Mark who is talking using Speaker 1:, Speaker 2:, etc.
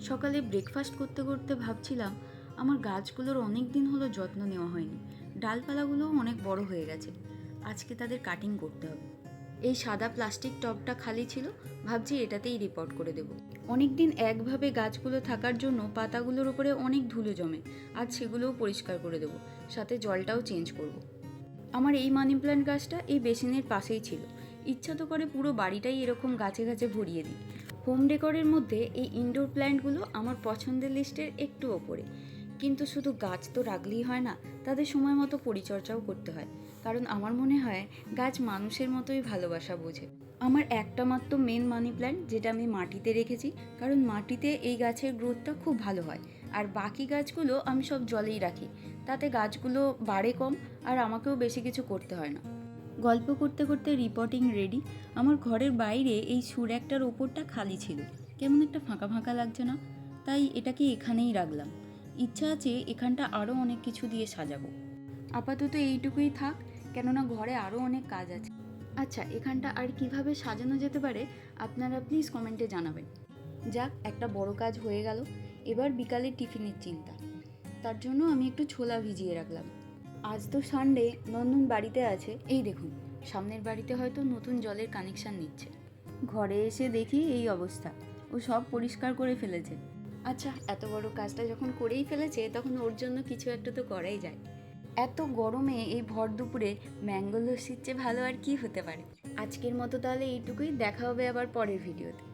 Speaker 1: সকালে ব্রেকফাস্ট করতে করতে ভাবছিলাম আমার গাছগুলোর অনেক দিন হলো যত্ন নেওয়া হয়নি। ডালপালাগুলোও অনেক বড় হয়ে গেছে, আজকে তাদের কাটিং করতে হবে। এই সাদা প্লাস্টিক টবটা খালি ছিল, ভাবছি এটাতেই রিপোর্ট করে দেব। অনেক দিন একভাবে গাছগুলো থাকার জন্য পাতাগুলোর উপরে অনেক ধুলো জমে, আজ সেগুলোও পরিষ্কার করে দেব, সাথে জলটাও চেঞ্জ করব। আমার এই মানি প্ল্যান্ট গাছটা এই বেসিনের পাশেই ছিল, ইচ্ছা তো করে পুরো বাড়িটাই এরকম গাছে গাছে ভরিয়ে দিই। হোম ডেকোরের মধ্যে এই ইনডোর প্ল্যান্টগুলো আমার পছন্দের লিস্টের একটু ওপরে, কিন্তু শুধু গাছ তো রাখলেই হয় না, তাদের সময় মতো পরিচর্যাও করতে হয়, কারণ আমার মনে হয় গাছ মানুষের মতোই ভালোবাসা বোঝে। আমার একটা মাত্র মেন মানি প্ল্যান্ট যেটা আমি মাটিতে রেখেছি, কারণ মাটিতে এই গাছের গ্রোথটা খুব ভালো হয়, আর বাকি গাছগুলো আমি সব জলেই রাখি, তাতে গাছগুলো বাড়ে কম আর আমাকেও বেশি কিছু করতে হয় না। গল্প করতে করতে রিপোর্টিং রেডি। আমার ঘরের বাইরে এই সুর একটার ওপরটা খালি ছিল, কেমন একটা ফাঁকা ফাঁকা লাগছে না, তাই এটাকে এখানেই রাখলাম। ইচ্ছা আছে এখানটা আরও অনেক কিছু দিয়ে সাজাবো। আপাতত এইটুকুই থাক, কেননা ঘরে আরও অনেক কাজ আছে। আচ্ছা, এখানটা আর কিভাবে সাজানো যেতে পারে আপনারা প্লিজ কমেন্টে জানাবেন। যাক, একটা বড় কাজ হয়ে গেল। এবার বিকালে টিফিনের চিন্তা, তার জন্য আমি একটু ছোলা ভিজিয়ে রাখলাম। আজ তো সানডে, নন্দন বাড়িতে আছে। এই দেখুন, সামনের বাড়িতে হয়তো নতুন জলের কানেকশান নিচ্ছে। ঘরে এসে দেখি এই অবস্থা, ও সব পরিষ্কার করে ফেলেছে। আচ্ছা, এত বড় কাজটা যখন করেই ফেলেছে, তখন ওর জন্য কিছু একটা তো করাই যায়। এত গরমে এই ভর দুপুরে ম্যাঙ্গো লস্যির চেয়ে ভালো আর কি হতে পারে। আজকের মতো তাহলে এইটুকুই, দেখা হবে আবার পরের ভিডিওতে।